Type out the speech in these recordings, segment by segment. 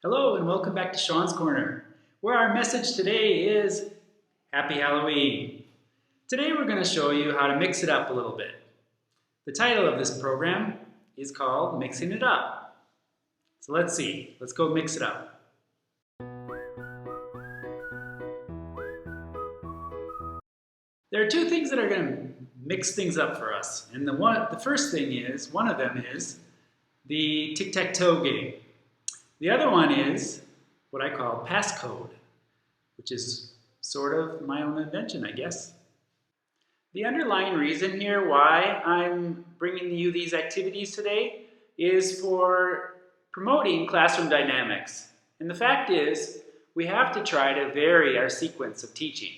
Hello and welcome back to Shawn's Corner, where our message today is Happy Halloween. Today we're going to show you how to mix it up a little bit. The title of this program is called Mixing It Up. So let's see. Let's go mix it up. There are two things that are going to mix things up for us. And the first thing is, one of them is the tic-tac-toe game. The other one is what I call passcode, which is sort of my own invention, I guess. The underlying reason here why I'm bringing you these activities today is for promoting classroom dynamics. And the fact is, we have to try to vary our sequence of teaching.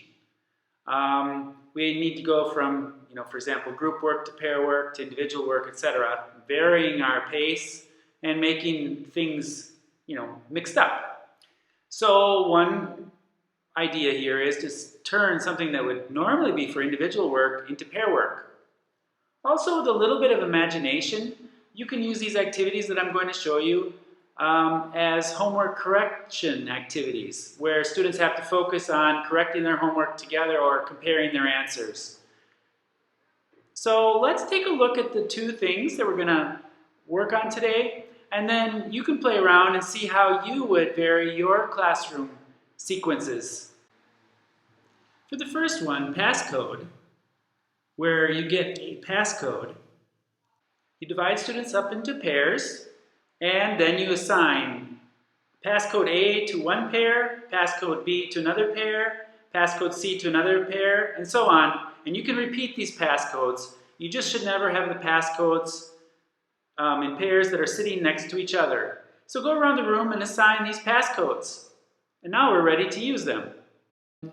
We need to go from, for example, group work to pair work to individual work, etc., varying our pace and making things mixed up. So one idea here is to turn something that would normally be for individual work into pair work. Also, with a little bit of imagination, you can use these activities that I'm going to show you as homework correction activities, where students have to focus on correcting their homework together or comparing their answers. So let's take a look at the two things that we're going to work on today. And then you can play around and see how you would vary your classroom sequences. For the first one, passcode, where you get a passcode, you divide students up into pairs, and then you assign passcode A to one pair, passcode B to another pair, passcode C to another pair, and so on. And you can repeat these passcodes. You just should never have the passcodes in pairs that are sitting next to each other. So go around the room and assign these passcodes. And now we're ready to use them.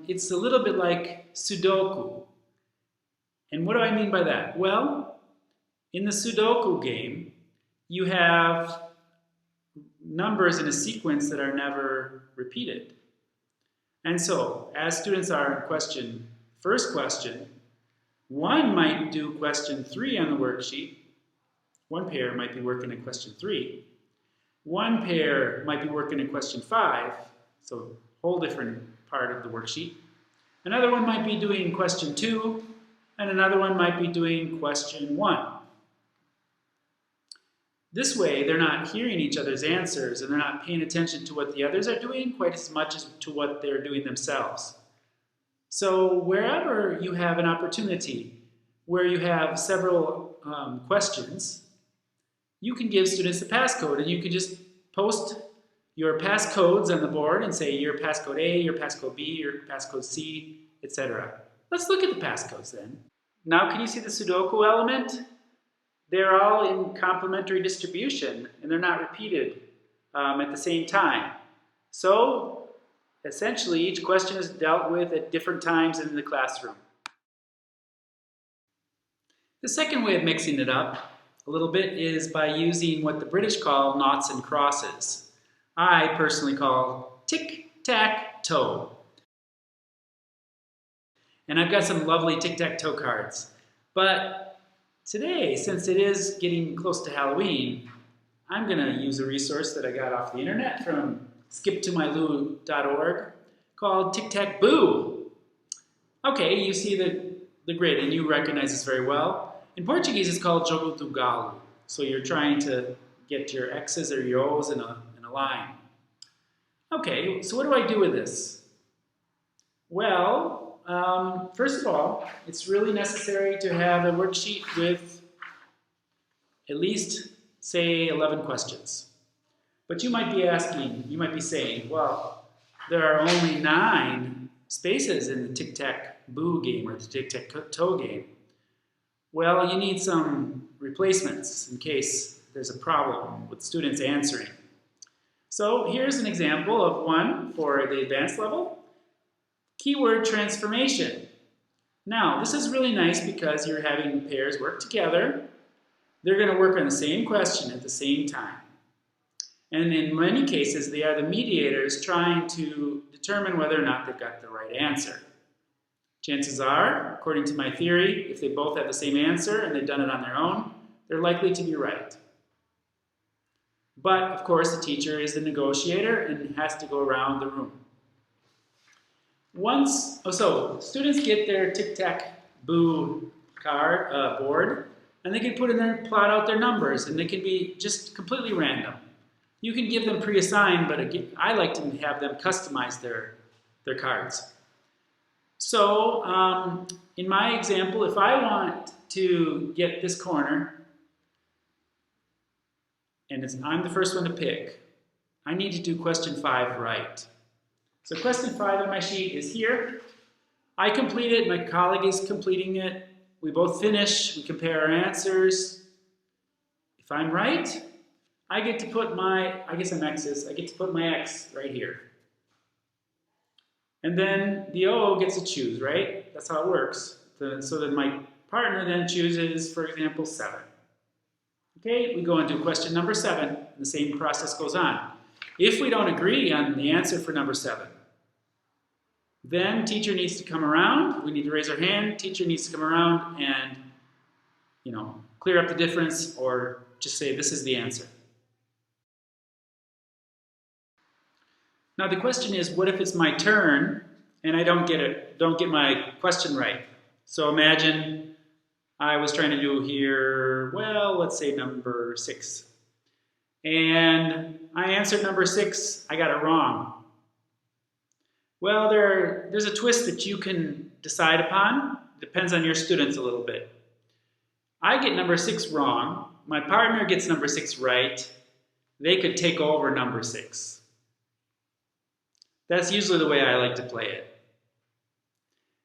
It's a little bit like Sudoku. And what do I mean by that? Well, in the Sudoku game, you have numbers in a sequence that are never repeated. And so, as students are in first question, one might do question 3 on the worksheet. One pair might be working at question 3. One pair might be working at question 5, so a whole different part of the worksheet. Another one might be doing question 2, and another one might be doing question 1. This way, they're not hearing each other's answers, and they're not paying attention to what the others are doing quite as much as to what they're doing themselves. So wherever you have an opportunity, where you have several questions, you can give students the passcode, and you can just post your passcodes on the board and say your passcode A, your passcode B, your passcode C, etc. Let's look at the passcodes then. Now can you see the Sudoku element? They're all in complementary distribution, and they're not repeated at the same time. So essentially each question is dealt with at different times in the classroom. The second way of mixing it up a little bit is by using what the British call noughts and crosses. I personally call tic-tac-toe. And I've got some lovely tic-tac-toe cards. But today, since it is getting close to Halloween, I'm going to use a resource that I got off the internet from skiptomyloo.org called Tic-Tac-Boo. Okay, you see the grid and you recognize this very well. In Portuguese, it's called jogo do galo. So you're trying to get your X's or your O's in a line. Okay, so what do I do with this? Well, first of all, it's really necessary to have a worksheet with at least, say, 11 questions. But you might be saying, well, there are only 9 spaces in the tic-tac-boo game or the tic-tac-toe game. Well, you need some replacements in case there's a problem with students answering. So here's an example of one for the advanced level. Keyword transformation. Now, this is really nice because you're having pairs work together. They're going to work on the same question at the same time. And in many cases, they are the mediators trying to determine whether or not they've got the right answer. Chances are, according to my theory, if they both have the same answer and they've done it on their own, they're likely to be right. But of course, the teacher is the negotiator and has to go around the room. So students get their tic-tac-boo card board, and they can put in there, plot out their numbers, and they can be just completely random. You can give them pre-assigned, but again, I like to have them customize their cards. So in my example, if I want to get this corner, and I'm the first one to pick, I need to do question 5 right. So question 5 on my sheet is here. I complete it, my colleague is completing it. We both finish, we compare our answers. If I'm right, I get to put my, I guess I'm X's, I get to put my X right here. And then the O gets to choose, right? That's how it works. So that my partner then chooses, for example, 7. Okay, we go into question number 7, and the same process goes on. If we don't agree on the answer for number 7, then teacher needs to come around, we need to raise our hand, teacher needs to come around and, clear up the difference or just say this is the answer. Now the question is, what if it's my turn and I don't get my question right? So imagine I was trying to do here, well, let's say number 6. And I answered number 6, I got it wrong. Well, there's a twist that you can decide upon. Depends on your students a little bit. I get number 6 wrong. My partner gets number 6 right. They could take over number 6. That's usually the way I like to play it.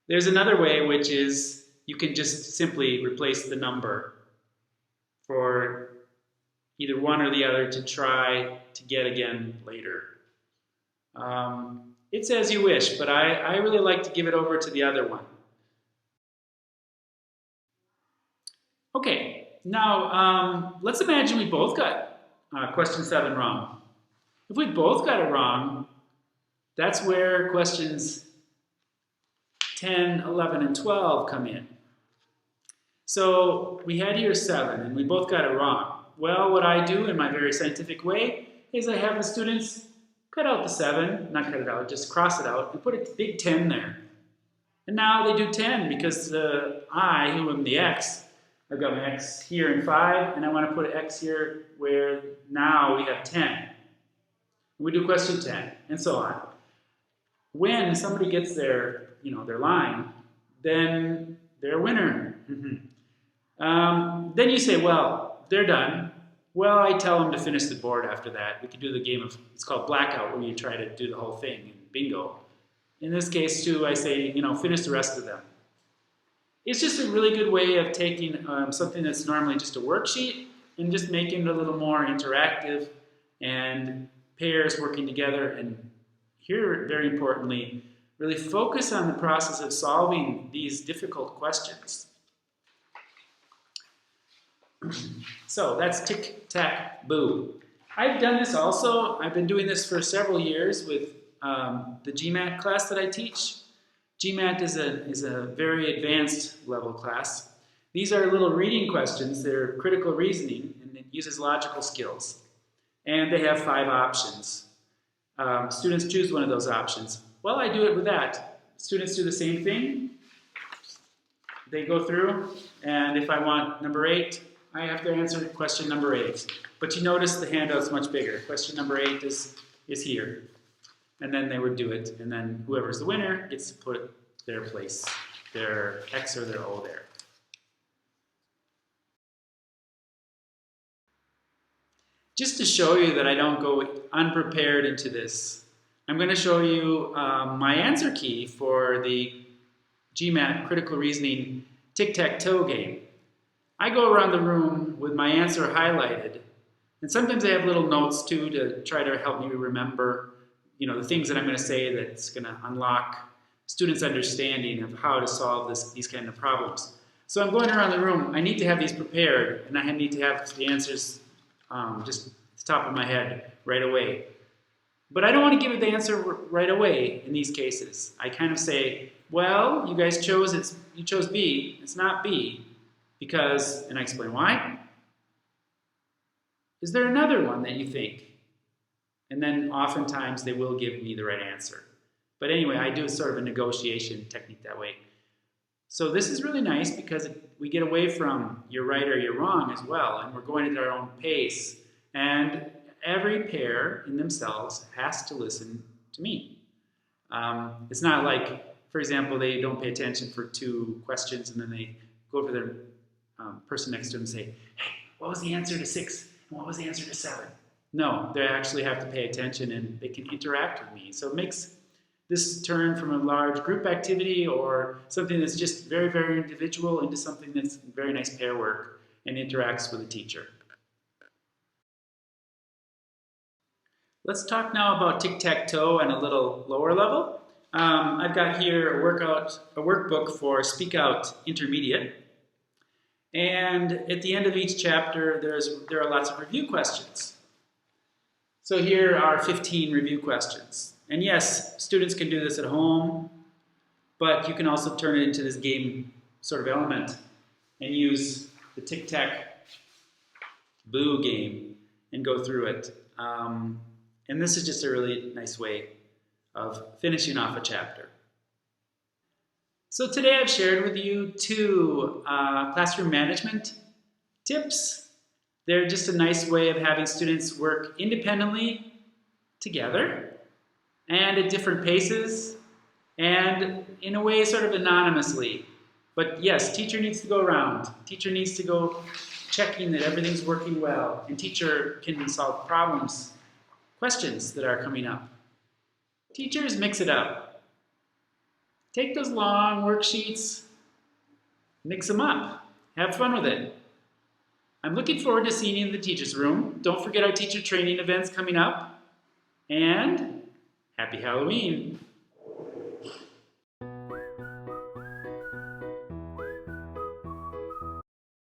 There's another way, which is you can just simply replace the number for either one or the other to try to get again later. It's as you wish, but I really like to give it over to the other one. Okay, now let's imagine we both got question 7 wrong. If we both got it wrong, that's where questions 10, 11, and 12 come in. So we had here 7, and we both got it wrong. Well, what I do in my very scientific way is I have the students cut out the 7, not cut it out, just cross it out, and put a big 10 there. And now they do 10 because I, who am the X, I've got my X here in 5, and I want to put an X here where now we have 10. We do question 10, and so on. When somebody gets their line, then they're a winner. Then you say, well, they're done. Well, I tell them to finish the board after that. We could do the game of, it's called blackout, where you try to do the whole thing in bingo. In this case, too, I say, finish the rest of them. It's just a really good way of taking something that's normally just a worksheet and just making it a little more interactive and pairs working together. And here, very importantly, really focus on the process of solving these difficult questions. So that's tic-tac-boo. I've done this also. I've been doing this for several years with the GMAT class that I teach. GMAT is a very advanced level class. These are little reading questions. They're critical reasoning, and it uses logical skills. And they have 5 options. Students choose one of those options. Well, I do it with that. Students do the same thing. They go through, and if I want number 8, I have to answer question number 8. But you notice the handout's much bigger. Question number 8 is here. And then they would do it, and then whoever's the winner gets to put their place, their X or their O there. Just to show you that I don't go unprepared into this, I'm going to show you my answer key for the GMAT critical reasoning tic-tac-toe game. I go around the room with my answer highlighted, and sometimes I have little notes too to try to help me remember, the things that I'm going to say that's going to unlock students' understanding of how to solve these kind of problems. So I'm going around the room. I need to have these prepared, and I need to have the answers just at the top of my head right away. But I don't want to give it the answer right away in these cases. I kind of say, well, you guys chose B. It's not B. Because, and I explain why. Is there another one that you think? And then oftentimes they will give me the right answer. But anyway, I do sort of a negotiation technique that way. So this is really nice because we get away from you're right or you're wrong as well, and we're going at our own pace. And every pair in themselves has to listen to me. It's not like, for example, they don't pay attention for 2 questions and then they go over to their person next to them and say, hey, what was the answer to 6? And what was the answer to 7? No, they actually have to pay attention and they can interact with me. So it makes this turn from a large group activity or something that's just very, very individual into something that's very nice pair work and interacts with a teacher. Let's talk now about tic-tac-toe and a little lower level. I've got here a workbook for Speak Out Intermediate. And at the end of each chapter, there are lots of review questions. So here are 15 review questions. And yes, students can do this at home, but you can also turn it into this game sort of element and use the tic-tac-boo game and go through it. And this is just a really nice way of finishing off a chapter. So today I've shared with you 2 classroom management tips. They're just a nice way of having students work independently together and at different paces and in a way sort of anonymously. But yes, teacher needs to go around. Teacher needs to go checking that everything's working well, and teacher can solve problems, questions that are coming up. Teachers, mix it up. Take those long worksheets, mix them up, have fun with it. I'm looking forward to seeing you in the teacher's room. Don't forget our teacher training events coming up, and happy Halloween.